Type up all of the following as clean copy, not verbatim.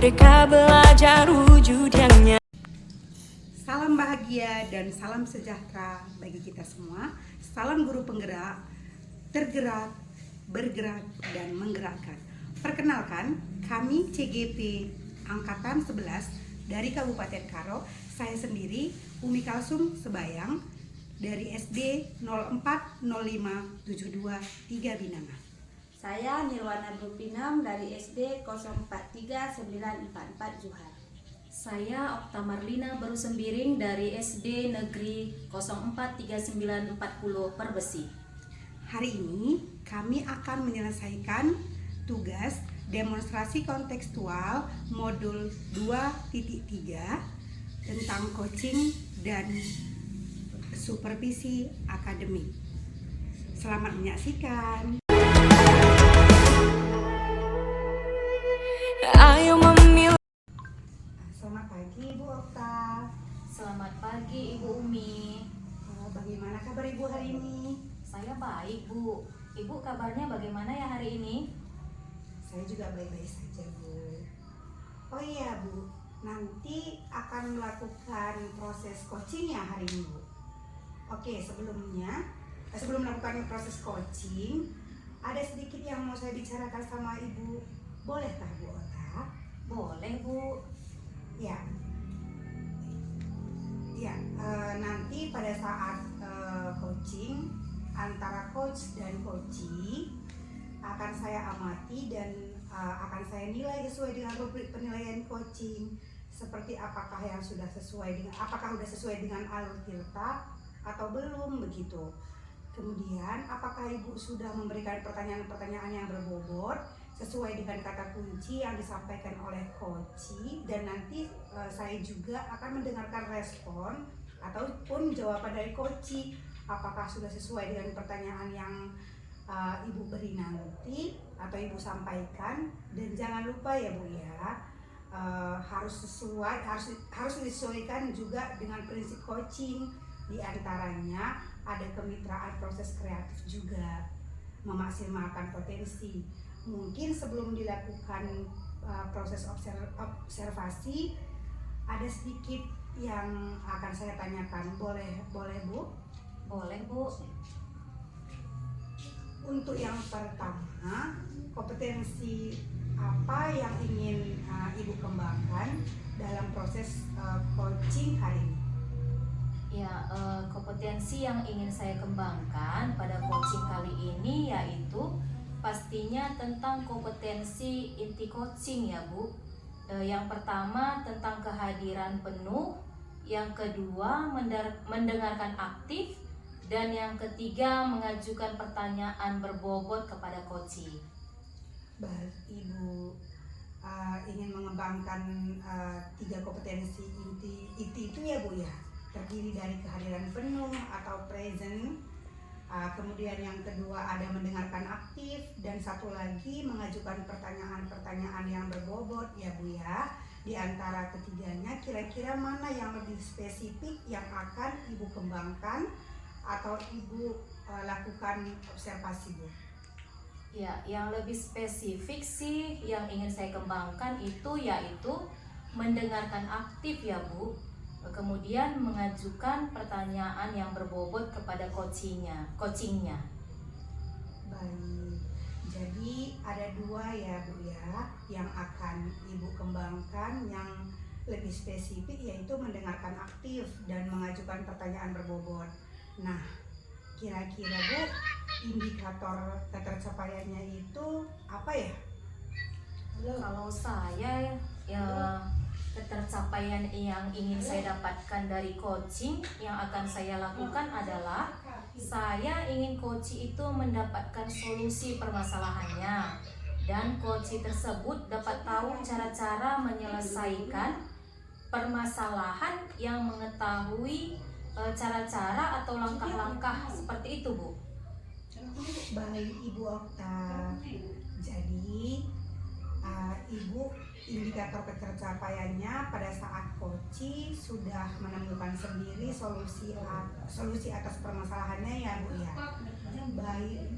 Merdeka belajar wujudnya. Salam bahagia dan salam sejahtera bagi kita semua. Salam guru penggerak, tergerak, bergerak, dan menggerakkan. Perkenalkan, kami CGP Angkatan 11 dari Kabupaten Karo. Saya sendiri, Umi Kalsum Sebayang, dari SD 040572 Binanga. Saya Nirwana Brupinam dari SD 043944 Juhar. Saya Okta Marlina Baru Sembiring dari SD Negeri 043940 Perbesi. Hari ini kami akan menyelesaikan tugas demonstrasi kontekstual modul 2.3 tentang coaching dan supervisi akademik. Selamat menyaksikan. Ayo memilih. Selamat pagi Ibu Okta. Selamat pagi Ibu Umi. Bagaimana kabar Ibu hari ini? Saya baik Bu. Ibu kabarnya bagaimana ya hari ini? Saya juga baik-baik saja Bu. Oh iya Bu, nanti akan melakukan proses coaching ya hari ini Bu. Oke, sebelum melakukan proses coaching, ada sedikit yang mau saya bicarakan sama Ibu. Bolehkah Bu Okta? Boleh Bu. Ya. Ya, nanti pada saat coaching antara coach dan coachee akan saya amati dan akan saya nilai sesuai dengan rubrik penilaian coaching, seperti apakah sudah sesuai dengan alur tirta atau belum begitu. Kemudian apakah Ibu sudah memberikan pertanyaan-pertanyaan yang berbobot sesuai dengan kata kunci yang disampaikan oleh coachee, dan nanti saya juga akan mendengarkan respon ataupun jawaban dari coachee apakah sudah sesuai dengan pertanyaan yang Ibu beri nanti atau Ibu sampaikan. Dan jangan lupa ya Bu ya, harus disesuaikan juga dengan prinsip coaching. Di antaranya ada kemitraan proses kreatif juga, memaksimalkan potensi. Mungkin sebelum dilakukan proses observasi, ada sedikit yang akan saya tanyakan. Boleh Bu? Boleh Bu. Untuk yang pertama, kompetensi apa yang ingin Ibu kembangkan dalam proses coaching hari ini? Ya, kompetensi yang ingin saya kembangkan pada coaching kali ini yaitu pastinya tentang kompetensi inti coaching ya Bu. Yang pertama tentang kehadiran penuh, yang kedua mendengarkan aktif, dan yang ketiga mengajukan pertanyaan berbobot kepada coachee. Baik, Ibu ingin mengembangkan 3 kompetensi inti itu ya Bu ya, terdiri dari kehadiran penuh atau present, kemudian yang kedua ada mendengarkan aktif, dan satu lagi mengajukan pertanyaan-pertanyaan yang berbobot ya Bu ya. Di antara ketiganya kira-kira mana yang lebih spesifik yang akan Ibu kembangkan atau Ibu lakukan observasi Bu? Ya, yang lebih spesifik sih yang ingin saya kembangkan itu yaitu mendengarkan aktif ya Bu. Kemudian mengajukan pertanyaan yang berbobot kepada coachingnya. Baik, jadi ada 2 ya Bu ya yang akan Ibu kembangkan. Yang lebih spesifik yaitu mendengarkan aktif dan mengajukan pertanyaan berbobot. Nah, kira-kira Bu, indikator ketercapaiannya itu apa ya? Kalau saya ya ketercapaian yang ingin saya dapatkan dari coaching yang akan saya lakukan adalah saya ingin coachee itu mendapatkan solusi permasalahannya, dan coachee tersebut dapat tahu cara-cara menyelesaikan permasalahan yang mengetahui cara-cara atau langkah-langkah seperti itu Bu. Baik Ibu Okta, jadi Ibu indikator ketercapaiannya pada saat coachee sudah menemukan sendiri solusi atas permasalahannya ya Bu ya. Baik,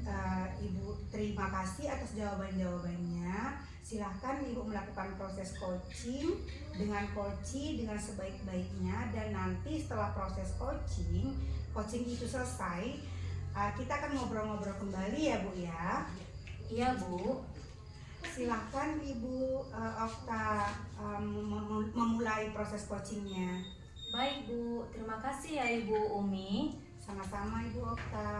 Ibu terima kasih atas jawaban-jawabannya. Silahkan Ibu melakukan proses coaching dengan coaching dengan sebaik-baiknya, dan nanti setelah proses coaching itu selesai, kita akan ngobrol-ngobrol kembali ya Bu ya. Iya Bu. Silahkan Ibu Okta memulai proses coachingnya. Baik Bu, terima kasih ya Ibu Umi. Sama-sama Ibu Okta.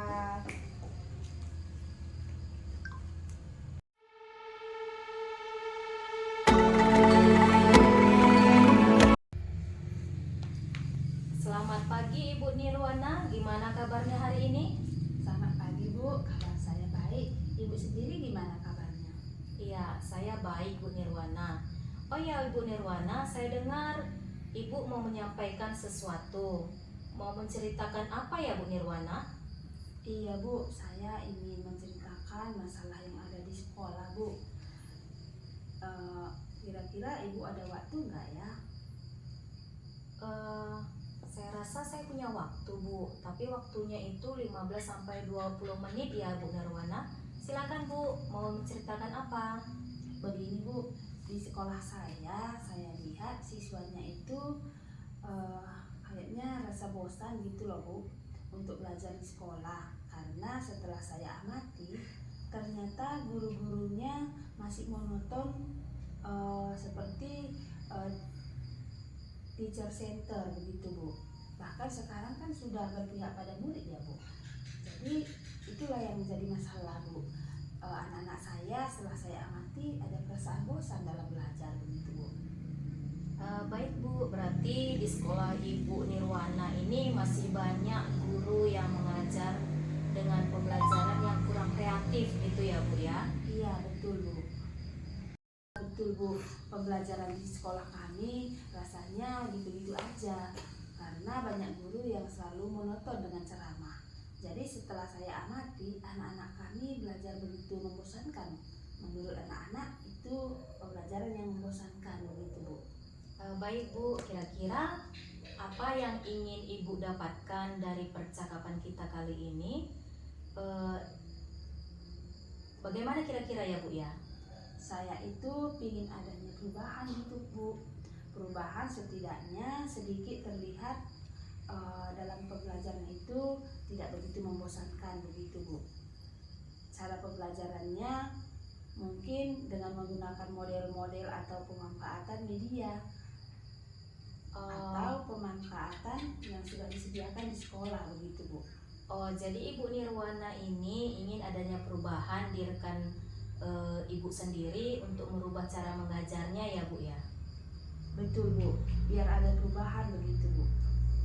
Selamat pagi Ibu Nirwana, gimana kabarnya hari ini? Selamat pagi Bu, kabar saya baik. Ibu sendiri gimana kabarnya? Iya, saya baik Bu Nirwana. Oh ya Ibu Nirwana, saya dengar Ibu mau menyampaikan sesuatu. Mau menceritakan apa ya Bu Nirwana? Iya Bu, saya ingin menceritakan masalah yang ada di sekolah Bu. Kira-kira Ibu ada waktu nggak ya? Saya rasa saya punya waktu Bu, tapi waktunya itu 15-20 menit ya Bu Nirwana. Silakan Bu, mau menceritakan apa? Begini Bu, di sekolah saya lihat siswanya itu kayaknya rasa bosan gitu loh Bu untuk belajar di sekolah. Karena setelah saya amati, ternyata guru-gurunya masih monoton seperti teacher center begitu Bu. Bahkan sekarang kan sudah berpihak pada murid ya Bu. Jadi itulah yang menjadi masalah Bu. Anak-anak saya setelah saya amati ada perasaan bosan dalam belajar begitu Bu. Baik Bu, berarti di sekolah Ibu Nirwana ini masih banyak guru yang mengajar dengan pembelajaran yang kurang kreatif gitu ya Bu ya? Iya betul Bu. Betul Bu, pembelajaran di sekolah kami rasanya gitu-gitu aja. Karena banyak guru yang selalu monoton dengan ceramah. Jadi setelah saya amati, anak-anak kami belajar begitu membosankan. Menurut anak-anak itu pembelajaran yang membosankan begitu Bu. Baik Bu, kira-kira apa yang ingin Ibu dapatkan dari percakapan kita kali ini? Bagaimana kira-kira ya Bu ya? Saya itu ingin adanya perubahan gitu Bu. Perubahan setidaknya sedikit terlihat dalam pembelajaran itu tidak begitu membosankan begitu Bu. Cara pembelajarannya mungkin dengan menggunakan model-model atau pemanfaatan media atau pemanfaatan yang sudah disediakan di sekolah begitu Bu. Oh, jadi Ibu Nirwana ini ingin adanya perubahan di rekan Ibu sendiri untuk merubah cara mengajarnya ya Bu ya? Betul Bu, biar ada perubahan begitu Bu.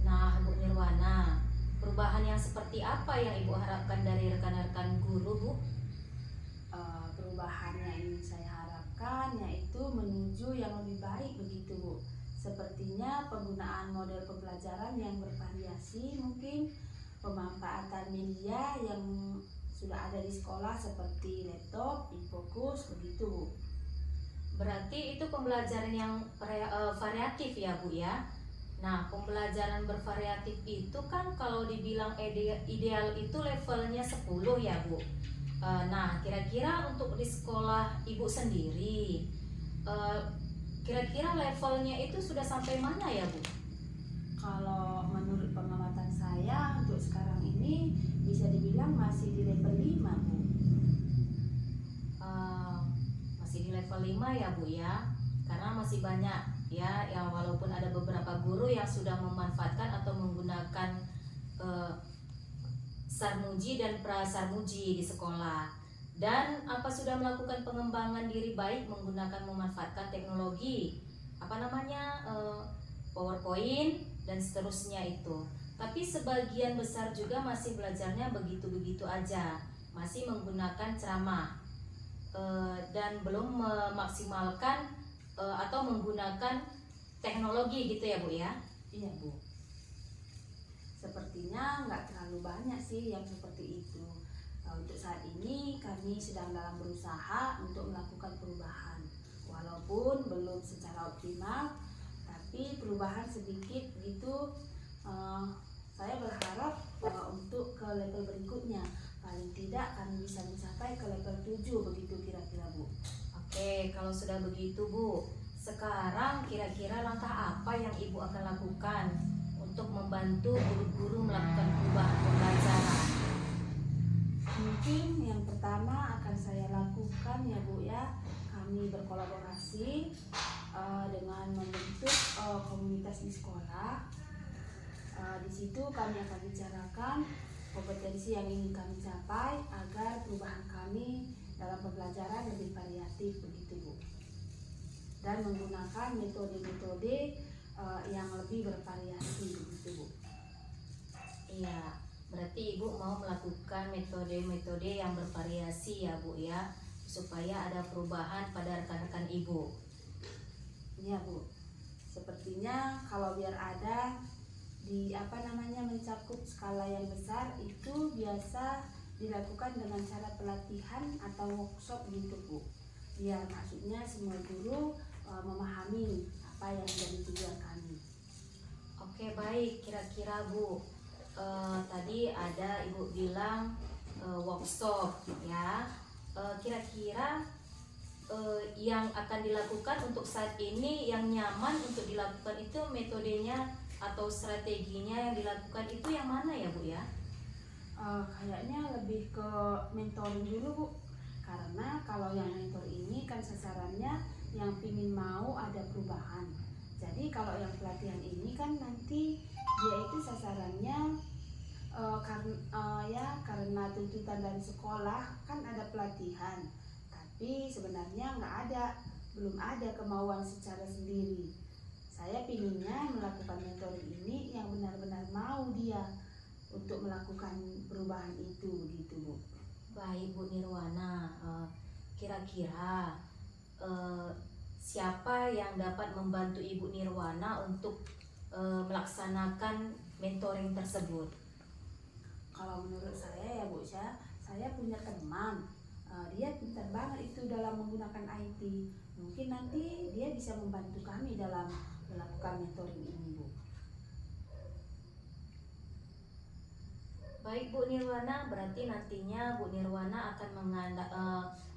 Nah Bu Nirwana, perubahan yang seperti apa yang Ibu harapkan dari rekan-rekan guru Bu? Perubahan yang ingin saya harapkan yaitu menuju yang lebih baik begitu Bu. Sepertinya penggunaan model pembelajaran yang bervariasi, mungkin pemanfaatan media yang sudah ada di sekolah seperti laptop, infokus begitu Bu. Berarti itu pembelajaran yang variatif ya Bu ya? Nah, pembelajaran bervariatif itu kan kalau dibilang ideal itu levelnya 10 ya Bu. Nah, kira-kira untuk di sekolah Ibu sendiri, kira-kira levelnya itu sudah sampai mana ya Bu? Kalau menurut pengamatan saya untuk sekarang ini bisa dibilang masih di level 5 Bu. Masih di level 5 ya Bu ya? Karena masih banyak ya, yang walaupun ada beberapa guru yang sudah memanfaatkan atau menggunakan sarmuji dan prasarmuji di sekolah, dan apa sudah melakukan pengembangan diri baik menggunakan memanfaatkan teknologi PowerPoint dan seterusnya itu. Tapi sebagian besar juga masih belajarnya begitu-begitu aja, masih menggunakan ceramah dan belum memaksimalkan atau menggunakan teknologi gitu ya Bu ya? Iya Bu. Sepertinya nggak terlalu banyak sih yang seperti itu. Untuk saat ini kami sedang dalam berusaha untuk melakukan perubahan. Walaupun belum secara optimal, tapi perubahan sedikit gitu. Saya berharap untuk ke level berikutnya. Paling tidak kami bisa mencapai ke level 7 begitu kira-kira Bu. Oke, kalau sudah begitu Bu, sekarang kira-kira langkah apa yang Ibu akan lakukan untuk membantu guru-guru melakukan perubahan pembelajaran? Mungkin yang pertama akan saya lakukan ya Bu ya, kami berkolaborasi dengan membentuk komunitas di sekolah. Di situ kami akan bicarakan kompetensi yang ingin kami capai agar perubahan kami dalam pembelajaran lebih variatif begitu Bu. Dan menggunakan metode-metode yang lebih bervariasi begitu Bu. Iya, berarti Ibu mau melakukan metode-metode yang bervariasi ya Bu ya, supaya ada perubahan pada rekan-rekan Ibu. Iya Bu. Sepertinya kalau biar ada di mencakup skala yang besar itu biasa dilakukan dengan cara pelatihan atau workshop gitu Bu. Biar maksudnya semua guru memahami apa yang menjadi tujuan kami. Oke baik, kira-kira Bu, tadi ada Ibu bilang workshop ya, kira-kira yang akan dilakukan untuk saat ini yang nyaman untuk dilakukan itu metodenya atau strateginya yang dilakukan itu yang mana ya Bu ya? Kayaknya lebih ke mentoring dulu Bu, karena kalau yang mentor ini kan sasarannya yang ingin mau ada perubahan. Jadi kalau yang pelatihan ini kan nanti dia itu sasarannya karena tuntutan dari sekolah kan ada pelatihan, tapi sebenarnya belum ada kemauan secara sendiri. Saya pinginnya melakukan mentoring ini yang benar-benar mau dia untuk melakukan perubahan itu begitu Bu. Baik Bu Nirwana, kira-kira siapa yang dapat membantu Ibu Nirwana untuk melaksanakan mentoring tersebut? Kalau menurut saya ya Bu, saya punya teman, dia pintar banget itu dalam menggunakan IT. Mungkin nanti dia bisa membantu kami dalam melakukan mentoring ini Bu. Baik Bu Nirwana, berarti nantinya Bu Nirwana akan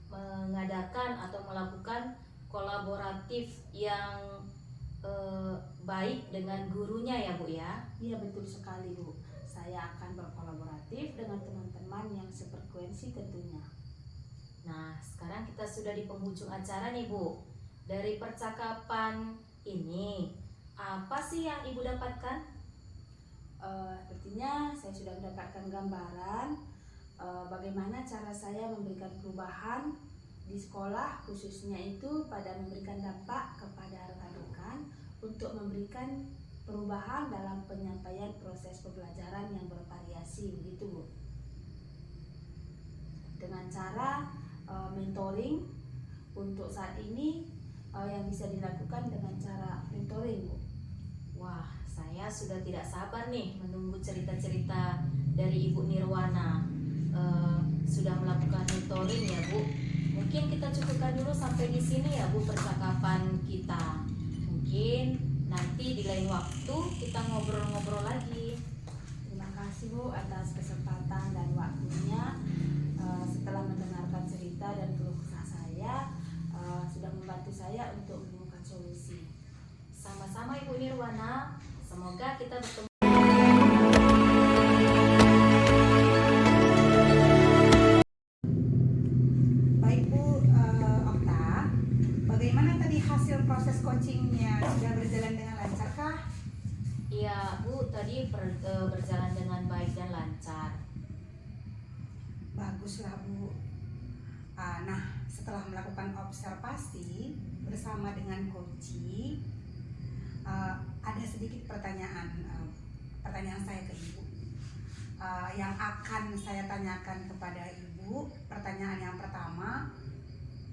mengadakan atau melakukan kolaboratif yang baik dengan gurunya ya Bu ya? Iya betul sekali Bu. Saya akan berkolaboratif dengan teman-teman yang sefrekuensi tentunya. Nah, sekarang kita sudah di penghujung acara nih Bu. Dari percakapan ini, apa sih yang Ibu dapatkan? Sepertinya saya sudah mendapatkan gambaran bagaimana cara saya memberikan perubahan di sekolah, khususnya itu pada memberikan dampak kepada rekan-rekan untuk memberikan perubahan dalam penyampaian proses pembelajaran yang bervariasi begitu Bu. Dengan cara mentoring untuk saat ini yang bisa dilakukan dengan cara mentoring Bu. Wah, saya sudah tidak sabar nih menunggu cerita-cerita dari Ibu Nirwana. Sudah melakukan mentoring ya Bu. Mungkin kita cukupkan dulu sampai di sini ya Bu percakapan kita. Mungkin nanti di lain waktu kita ngobrol-ngobrol lagi. Terima kasih Bu atas kesempatan dan waktunya. Setelah mendengarkan cerita dan keluh kesah saya, sudah membantu saya untuk menemukan solusi. Sama-sama Ibu Nirwana. Semoga kita bertemu. Baik Bu Okta, bagaimana tadi hasil proses coachingnya? Sudah berjalan dengan lancarkah? Iya Bu, tadi berjalan dengan baik dan lancar. Baguslah Bu. Nah, setelah melakukan observasi bersama dengan coaching, ada sedikit pertanyaan saya ke Ibu yang akan saya tanyakan kepada Ibu. Pertanyaan yang pertama,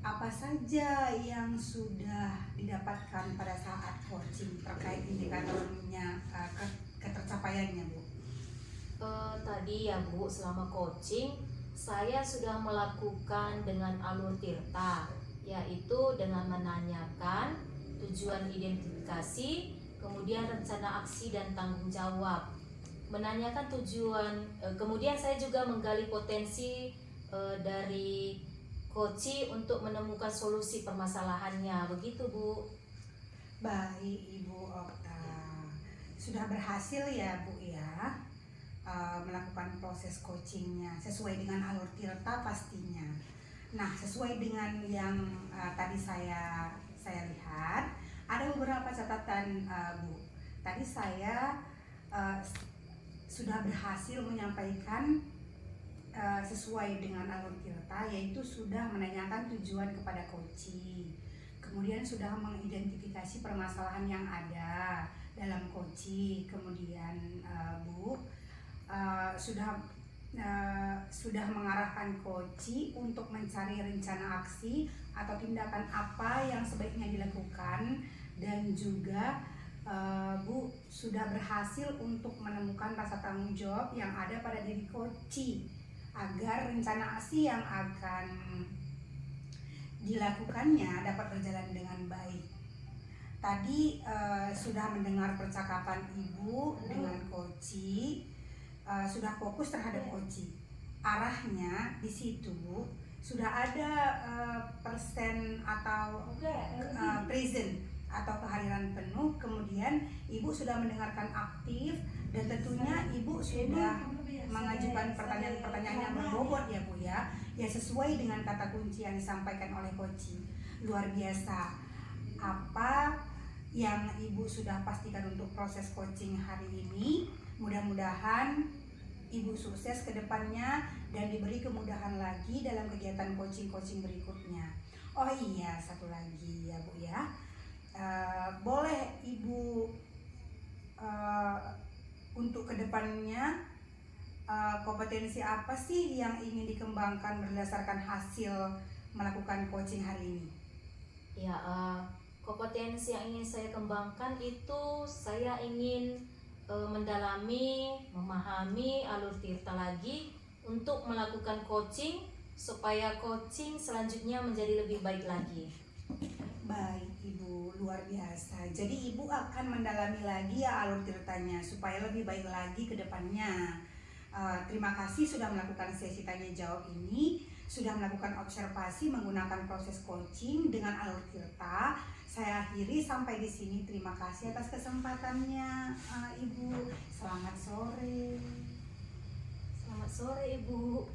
apa saja yang sudah didapatkan pada saat coaching terkait indikatornya, ketercapaiannya Bu? Tadi ya Bu, selama coaching saya sudah melakukan dengan alur tirta, yaitu dengan menanyakan tujuan identifikasi, kemudian rencana aksi dan tanggung jawab. Menanyakan tujuan, kemudian saya juga menggali potensi dari Koci untuk menemukan solusi permasalahannya. Begitu, Bu. Baik Ibu Okta, sudah berhasil ya Bu ya melakukan proses coachingnya sesuai dengan alur tirta pastinya. Nah, sesuai dengan yang tadi saya lihat, ada beberapa catatan Bu. Tadi saya sudah berhasil menyampaikan sesuai dengan alur tirta, yaitu sudah menanyakan tujuan kepada koci, kemudian sudah mengidentifikasi permasalahan yang ada dalam koci, kemudian Bu sudah mengarahkan koci untuk mencari rencana aksi atau tindakan apa yang sebaiknya dilakukan, dan juga Bu sudah berhasil untuk menemukan rasa tanggung jawab yang ada pada diri koci agar rencana aksi yang akan dilakukannya dapat berjalan dengan baik. Tadi sudah mendengar percakapan Ibu dengan koci, sudah fokus terhadap koci. Arahnya di situ sudah ada persen atau present atau kehadiran penuh. Kemudian Ibu sudah mendengarkan aktif, dan tentunya Ibu sudah mengajukan pertanyaan-pertanyaan yang berbobot ya Bu ya, sesuai dengan kata kunci yang disampaikan oleh koci. Luar biasa. Apa yang Ibu sudah pastikan untuk proses coaching hari ini. Mudah-mudahan Ibu sukses ke depannya dan diberi kemudahan lagi dalam kegiatan coaching-coaching berikutnya. Oh iya, satu lagi ya Bu ya. Boleh Ibu untuk kedepannya kompetensi apa sih yang ingin dikembangkan berdasarkan hasil melakukan coaching hari ini? Ya, kompetensi yang ingin saya kembangkan itu saya ingin mendalami, memahami alur tirta lagi untuk melakukan coaching supaya coaching selanjutnya menjadi lebih baik lagi. Baik Ibu, luar biasa. Jadi Ibu akan mendalami lagi ya alur tirtanya supaya lebih baik lagi ke depannya. Terima kasih sudah melakukan sesi tanya jawab ini, sudah melakukan observasi menggunakan proses coaching dengan alur tirta. Saya akhiri sampai di sini. Terima kasih atas kesempatannya Ibu. Selamat sore. Selamat sore, Ibu.